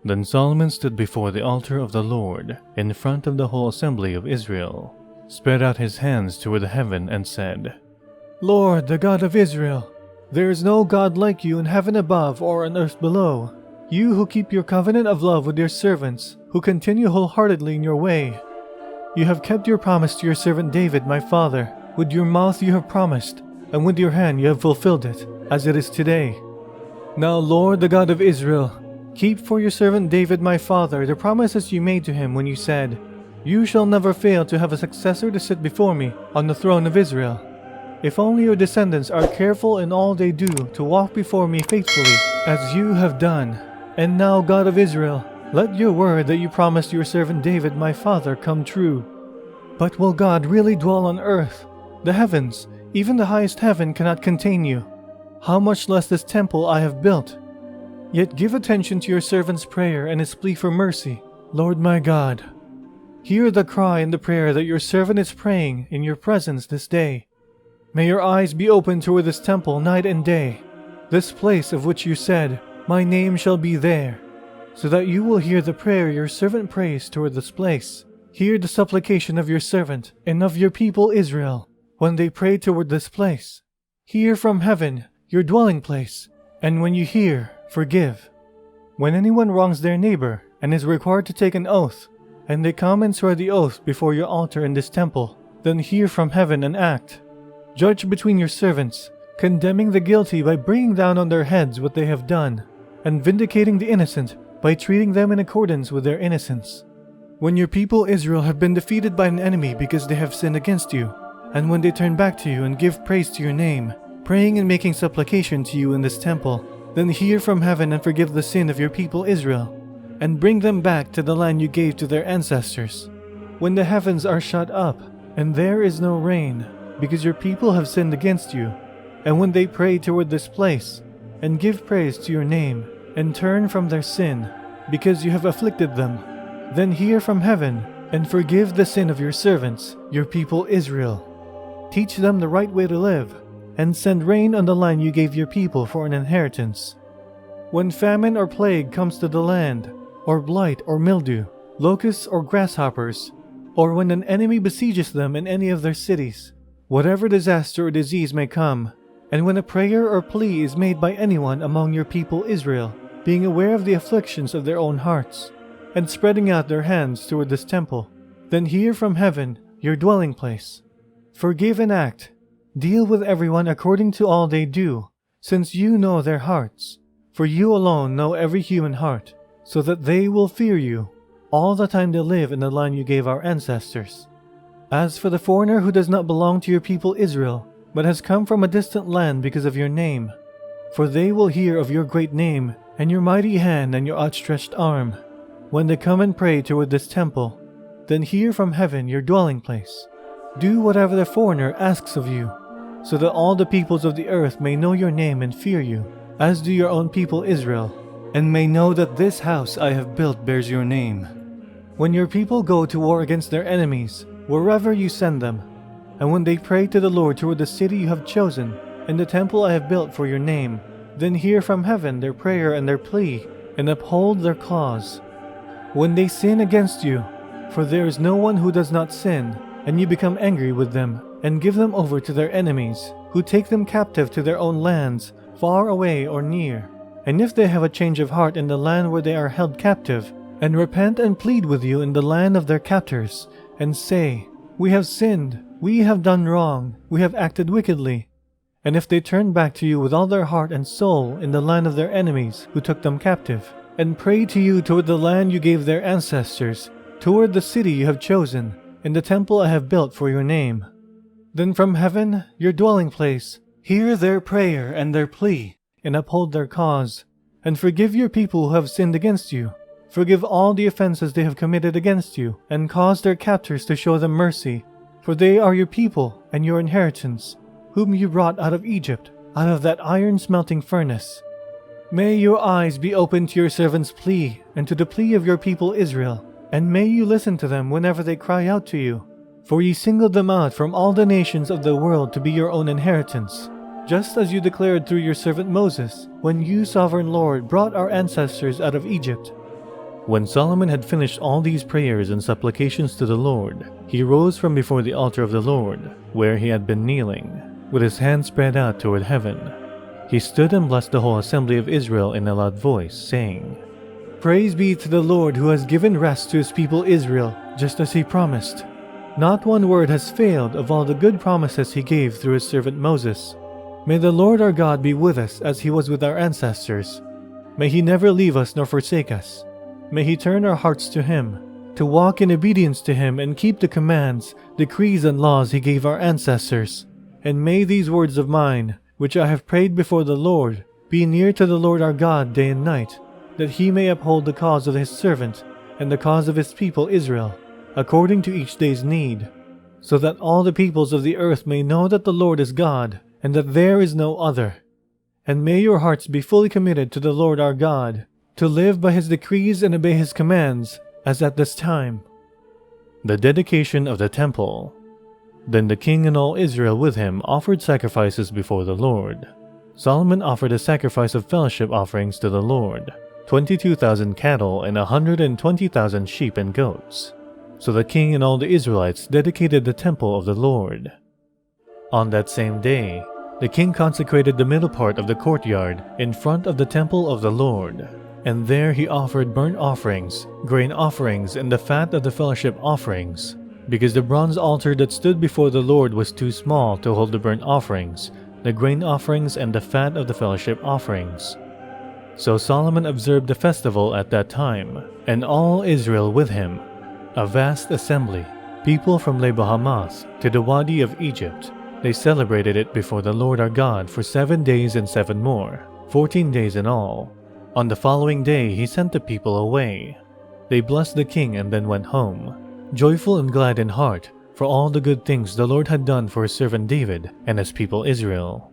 Then Solomon stood before the altar of the Lord, in front of the whole assembly of Israel, spread out his hands toward heaven, and said, Lord, the God of Israel, there is no God like you in heaven above or on earth below. You who keep your covenant of love with your servants, who continue wholeheartedly in your way. You have kept your promise to your servant David, my father. With your mouth you have promised, and with your hand you have fulfilled it, as it is today. Now, Lord, the God of Israel, keep for your servant David, my father, the promises you made to him when you said, You shall never fail to have a successor to sit before me on the throne of Israel. If only your descendants are careful in all they do to walk before me faithfully, as you have done. And now, God of Israel, let your word that you promised your servant David, my father, come true. But will God really dwell on earth? The heavens, even the highest heaven, cannot contain you. How much less this temple I have built? Yet give attention to your servant's prayer and his plea for mercy, Lord my God. Hear the cry and the prayer that your servant is praying in your presence this day. May your eyes be open toward this temple night and day, this place of which you said, My name shall be there, so that you will hear the prayer your servant prays toward this place. Hear the supplication of your servant and of your people Israel when they pray toward this place. Hear from heaven, your dwelling place, and when you hear, forgive. When anyone wrongs their neighbor and is required to take an oath, and they come and swear the oath before your altar in this temple, then hear from heaven and act. Judge between your servants, condemning the guilty by bringing down on their heads what they have done, and vindicating the innocent by treating them in accordance with their innocence. When your people Israel have been defeated by an enemy because they have sinned against you, and when they turn back to you and give praise to your name, praying and making supplication to you in this temple, then hear from heaven and forgive the sin of your people Israel, and bring them back to the land you gave to their ancestors. When the heavens are shut up, and there is no rain, because your people have sinned against you, and when they pray toward this place, and give praise to your name, and turn from their sin, because you have afflicted them, then hear from heaven, and forgive the sin of your servants, your people Israel. Teach them the right way to live, and send rain on the land you gave your people for an inheritance. When famine or plague comes to the land, or blight or mildew, locusts or grasshoppers, or when an enemy besieges them in any of their cities, whatever disaster or disease may come, and when a prayer or plea is made by anyone among your people Israel, being aware of the afflictions of their own hearts, and spreading out their hands toward this temple, then hear from heaven, your dwelling place. Forgive and act. Deal with everyone according to all they do, since you know their hearts. For you alone know every human heart, so that they will fear you all the time they live in the land you gave our ancestors. As for the foreigner who does not belong to your people Israel, but has come from a distant land because of your name, for they will hear of your great name, and your mighty hand and your outstretched arm, when they come and pray toward this temple, then hear from heaven your dwelling place. Do whatever the foreigner asks of you, so that all the peoples of the earth may know your name and fear you, as do your own people Israel, and may know that this house I have built bears your name. When your people go to war against their enemies, wherever you send them, and when they pray to the Lord toward the city you have chosen, and the temple I have built for your name, then hear from heaven their prayer and their plea, and uphold their cause. When they sin against you, for there is no one who does not sin, and you become angry with them, and give them over to their enemies, who take them captive to their own lands, far away or near. And if they have a change of heart in the land where they are held captive, and repent and plead with you in the land of their captors, and say, We have sinned, we have done wrong, we have acted wickedly. And if they turn back to you with all their heart and soul in the land of their enemies who took them captive, and pray to you toward the land you gave their ancestors, toward the city you have chosen, in the temple I have built for your name, then from heaven, your dwelling place, hear their prayer and their plea, and uphold their cause, and forgive your people who have sinned against you. Forgive all the offenses they have committed against you, and cause their captors to show them mercy, for they are your people and your inheritance, whom you brought out of Egypt, out of that iron-smelting furnace. May your eyes be open to your servant's plea, and to the plea of your people Israel, and may you listen to them whenever they cry out to you. For ye singled them out from all the nations of the world to be your own inheritance, just as you declared through your servant Moses, when you, sovereign Lord, brought our ancestors out of Egypt. When Solomon had finished all these prayers and supplications to the Lord, he rose from before the altar of the Lord, where he had been kneeling, with his hands spread out toward heaven. He stood and blessed the whole assembly of Israel in a loud voice, saying, "Praise be to the Lord who has given rest to his people Israel, just as he promised. Not one word has failed of all the good promises he gave through his servant Moses. May the Lord our God be with us as he was with our ancestors. May he never leave us nor forsake us. May he turn our hearts to him, to walk in obedience to him and keep the commands, decrees, and laws he gave our ancestors. And may these words of mine, which I have prayed before the Lord, be near to the Lord our God day and night, that he may uphold the cause of his servant and the cause of his people Israel, according to each day's need, so that all the peoples of the earth may know that the Lord is God, and that there is no other. And may your hearts be fully committed to the Lord our God, to live by his decrees and obey his commands, as at this time." The dedication of the temple. Then the king and all Israel with him offered sacrifices before the Lord. Solomon offered a sacrifice of fellowship offerings to the Lord, 22,000 cattle and 120,000 sheep and goats. So the king and all the Israelites dedicated the temple of the Lord. On that same day, the king consecrated the middle part of the courtyard in front of the temple of the Lord, and there he offered burnt offerings, grain offerings, and the fat of the fellowship offerings, because the bronze altar that stood before the Lord was too small to hold the burnt offerings, the grain offerings, and the fat of the fellowship offerings. So Solomon observed the festival at that time, and all Israel with him, a vast assembly, people from Lebo-Hamath to the Wadi of Egypt. They celebrated it before the Lord our God for 7 days and 7 more, 14 days in all. On the following day he sent the people away. They blessed the king and then went home, joyful and glad in heart for all the good things the Lord had done for his servant David and his people Israel.